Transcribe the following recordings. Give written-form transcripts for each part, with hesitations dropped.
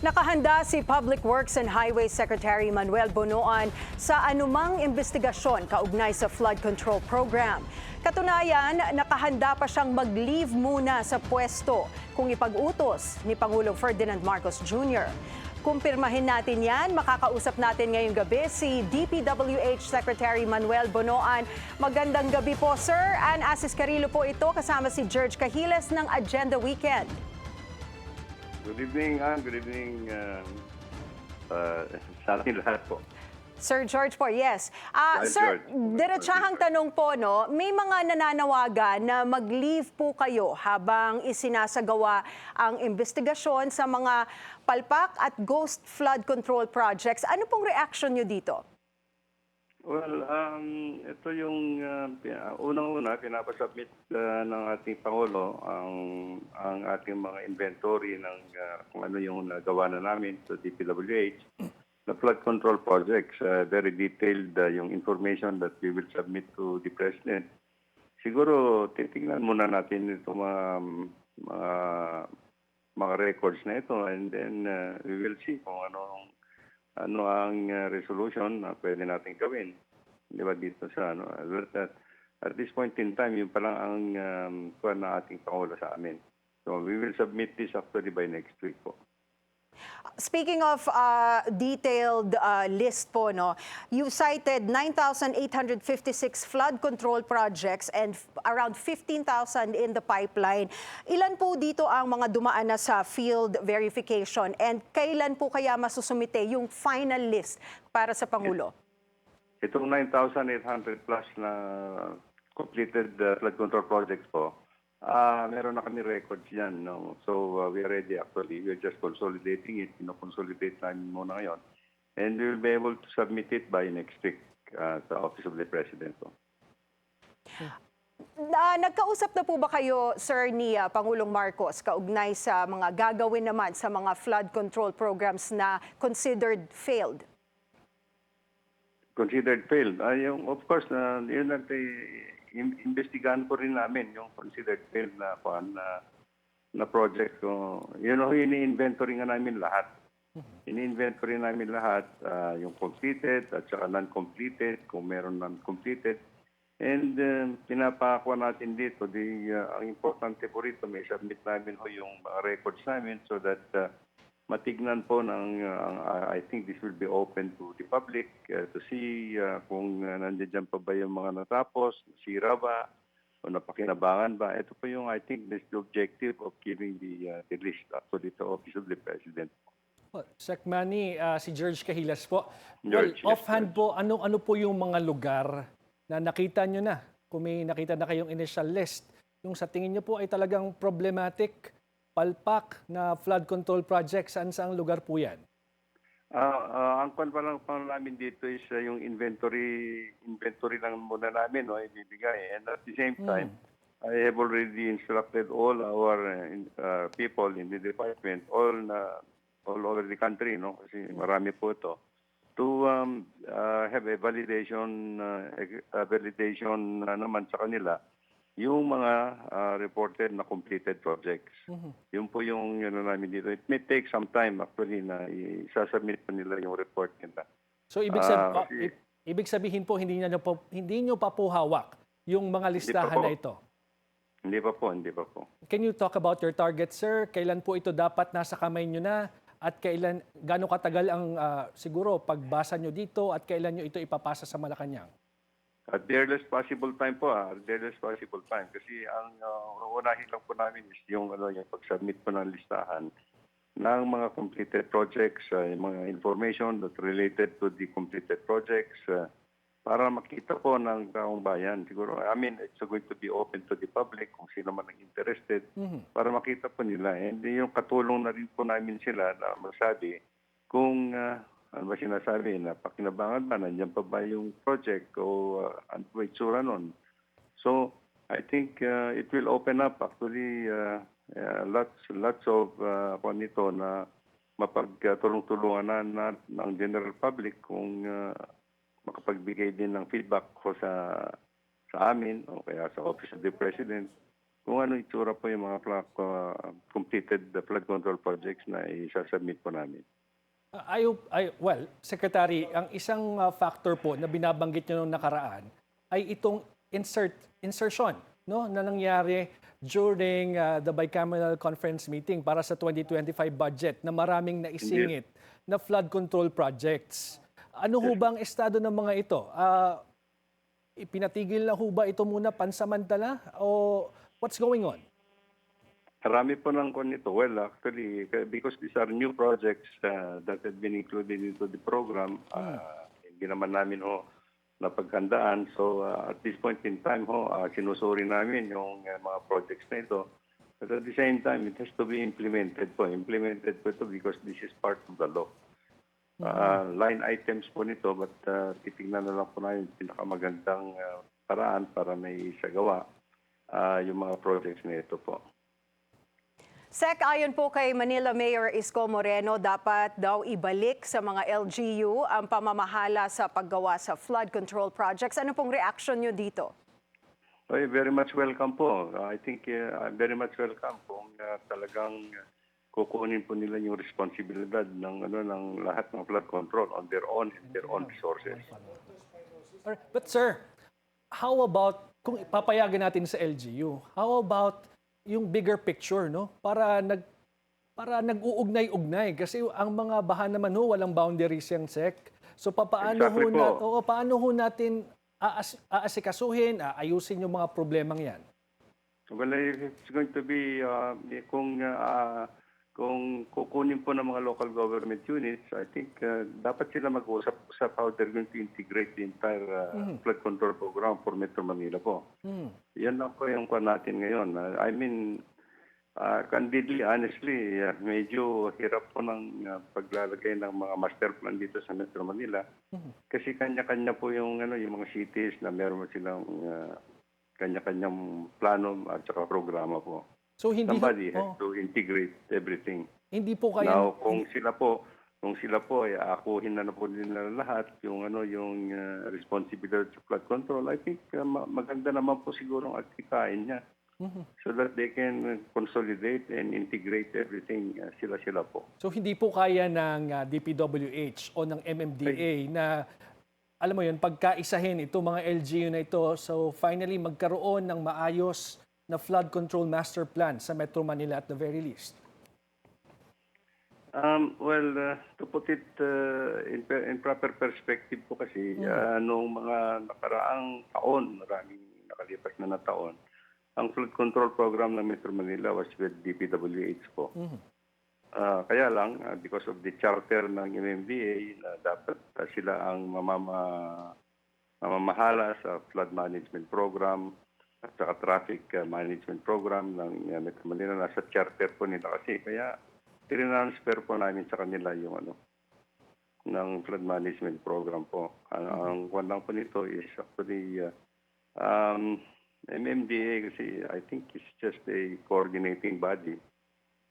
Nakahanda si Public Works and Highway Secretary Manuel Bonoan sa anumang investigasyon kaugnay sa flood control program. Katunayan, nakahanda pa siyang mag-leave muna sa pwesto kung ipag-utos ni Pangulong Ferdinand Marcos Jr. Kumpirmahin natin yan, makakausap natin ngayong gabi si DPWH Secretary Manuel Bonoan. Magandang gabi po, Sir. Ann Asis Carilo po ito, kasama si George Cahiles ng Agenda Weekend. Good evening, Ann. Good evening sa ating lahat po. Sir George po, yes. Sir, George. diretsahang tanong po, no, may mga nananawagan na mag-leave po kayo habang isinasagawa ang investigasyon sa mga palpak at ghost flood control projects. Ano pong reaction nyo dito? Well, ito yung unang-una, pinapasubmit ng ating Pangulo ang ating mga inventory ng kung ano yung nagawa na namin sa DPWH. The flood control projects, very detailed yung information that we will submit to the President. Siguro, titingnan muna natin itong mga records na ito, and then we will see kung ano ang resolution na pwede natin gawin. Di ba dito sa at this point in time, yun pa lang ang kuwan na ating Pangulo sa amin. So we will submit this actually by next week po. Speaking of detailed list po, no, you cited 9,856 flood control projects and around 15,000 in the pipeline. Ilan po dito ang mga dumaan na sa field verification and kailan po kaya masusumite yung final list para sa Pangulo? Itong 9,800 plus na completed flood control projects po, meron na kami records yan. No? So we are ready actually. We're just consolidating it. Consolidate namin muna ngayon. And we will be able to submit it by next week sa Office of the President. So. Nagkausap na po ba kayo, Sir, ni Pangulong Marcos kaugnay sa mga gagawin naman sa mga flood control programs na considered failed? Considered failed? Of course, yun natin investigahan po rin namin yung considered failed na project. So, ini-inventory nga namin lahat. Ini-inventory namin lahat, yung completed at saka non-completed, kung meron non-completed. And pinapakuha natin dito, ang importante po rito, may submit namin ho yung records namin so that matignan po I think this will be open to the public to see kung nandiyan pa ba yung mga natapos, nasira ba, o napakinabangan ba. Ito po yung, I think, this the objective of giving the list actually to Office of the President. Sec Manny, si George Cahiles po. George, Offhand yes, po, ano po yung mga lugar na nakita nyo na? Kung may nakita na kayong initial list, yung sa tingin nyo po ay talagang problematic, palpak na flood control project, saan lugar po yan? Ang kwan pa lang namin dito is yung inventory lang muna namin, no, ibibigay. And at the same time, I have already instructed all our people in the department, all over the country, no, kasi marami po ito, to have a validation naman sa kanila yung mga reported na completed projects. Yun po yung namin dito. It may take some time actually na isasubmit po nila yung report nila. So ibig sabihin po hindi nyo pa po hawak yung mga listahan na ito? Hindi pa po. Can you talk about your target, sir? Kailan po ito dapat nasa kamay nyo na? At gaano katagal ang siguro pagbasa nyo dito at kailan nyo ito ipapasa sa Malacanang? At the earliest possible time po, the earliest possible time. Kasi ang unahin lang po namin is yung pag-submit po ng listahan ng mga completed projects, yung mga information that related to the completed projects, para makita po ng taong bayan. Siguro, it's going to be open to the public kung sino man ang interested, para makita po nila. And yung katulong na rin po namin sila na masabi kung ano ba sinasabi, na pakinabangan ba, nandiyan pa ba yung project o ano ba itsura nun. So, I think it will open up actually lots of nito na mapagtulong-tulungan na ng general public kung makapagbigay din ng feedback ko sa amin o kaya sa Office of the President kung ano itsura po yung mga completed flood control projects na isasubmit po namin. Well, Secretary, ang isang factor po na binabanggit nyo nung nakaraan ay itong insertion no, na nangyari during the bicameral conference meeting para sa 2025 budget na maraming naisingit na flood control projects. Ano ho ba ang estado ng mga ito? Ipinatigil na ho ba ito muna pansamantala o what's going on? Marami po ng nito. Well, actually, because these are new projects that have been included into the program, hindi naman namin napaghandaan. So, at this point in time, sinusuri namin yung mga projects na ito. But at the same time, it has to be implemented po. Implemented po ito because this is part of the law. Line items po nito, but titignan na lang po namin yung pinakamagandang paraan para may isagawa yung mga projects na ito po. Sec, ayon po kay Manila Mayor Isko Moreno, dapat daw ibalik sa mga LGU ang pamamahala sa paggawa sa flood control projects. Ano pong reaction nyo dito? Very much welcome po. I think very much welcome kung talagang kukunin po nila yung responsibilidad ng lahat ng flood control on their own and their own resources. But sir, how about kung ipapayagan natin sa LGU? How about yung bigger picture, no? Para nag-uugnay-ugnay kasi ang mga baha naman walang boundaries yang Sec. So paano Exactly paano ho natin aasikasuhin, ayusin yung mga problemang 'yan? Well, it's going to be kung kukunin po ng mga local government units, I think dapat sila mag-usap how they're going to integrate the entire flood control program for Metro Manila po. Yan lang po yung kwan natin ngayon. I mean, candidly, honestly, medyo hirap po ng paglalagay ng mga master plan dito sa Metro Manila. Kasi kanya-kanya po yung mga cities na meron silang kanya-kanyang plano at saka programa po. So hindi Somebody has to integrate everything. Hindi po kaya Now, kung sila po ay akuhin na po nila lahat yung responsibility sa flood control, I think maganda naman po siguro ang atikain niya. So that they can consolidate and integrate everything sila po. So hindi po kaya ng DPWH o ng MMDA na alam mo yun, pagkaisahin itong mga LGU na ito, so finally magkaroon ng maayos na flood control master plan sa Metro Manila at the very least? To put it in proper perspective po kasi, noong mga nakaraang taon, maraming nakalipas na taon, ang flood control program ng Metro Manila was with DPWH po. Kaya lang, because of the charter ng MMDA, na dapat sila ang mamamahala sa flood management program, at saka traffic management program ng Metro Manila. Nasa charter po nila kasi. Kaya tinransfer po namin sa kanila yung ng flood management program po. Ang kwan lang po nito is actually MMDA kasi I think it's just a coordinating body.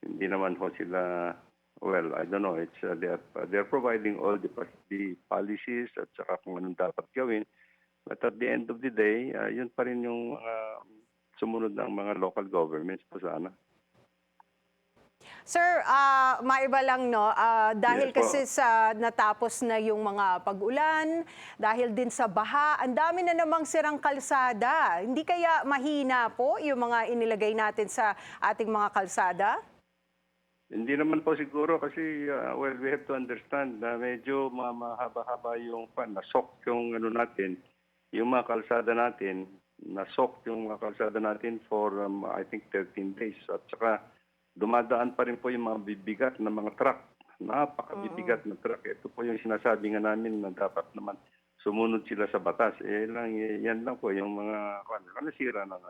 Hindi naman ho sila, well, I don't know, it's they're providing all the policies at saka kung anong dapat gawin. But at the end of the day, yun pa rin yung sumunod ng mga local governments po sana. Sir, maiba lang dahil Yes po. kasi sa natapos na yung mga pag-ulan, dahil din sa baha, ang dami na namang sirang kalsada. Hindi kaya mahina po yung mga inilagay natin sa ating mga kalsada? Hindi naman po siguro kasi, well, we have to understand na medyo mahaba-haba yung nasok yung natin, yung mga kalsada natin, nasok yung mga kalsada natin for, I think, 13 days. At saka, dumadaan pa rin po yung mga bibigat na mga truck. Napakabibigat na truck. Ito po yung sinasabi nga namin na dapat naman sumunod sila sa batas. Yan lang po yung mga nasira ng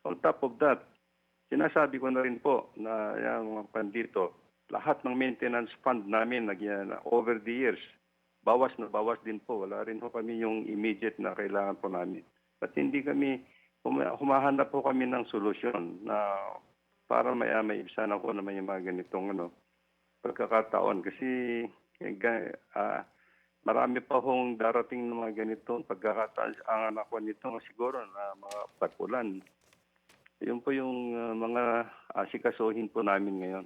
On top of that, sinasabi ko na rin po na yung dito, lahat ng maintenance fund namin over the years, bawas na bawas din po. Wala rin po kami yung immediate na kailangan po namin. At hindi kami, humahanap po kami ng solusyon na para maibsan ako naman yung mga ganitong pagkakataon. Kasi marami pa hong darating ng mga ganitong pagkakataon. Ang anak ko nito siguro na mga pag-ulan. Yun po yung mga asikasuhin po namin ngayon.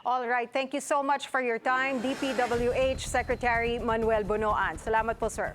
All right, thank you so much for your time, DPWH Secretary Manuel Bunoan. Salamat po, sir.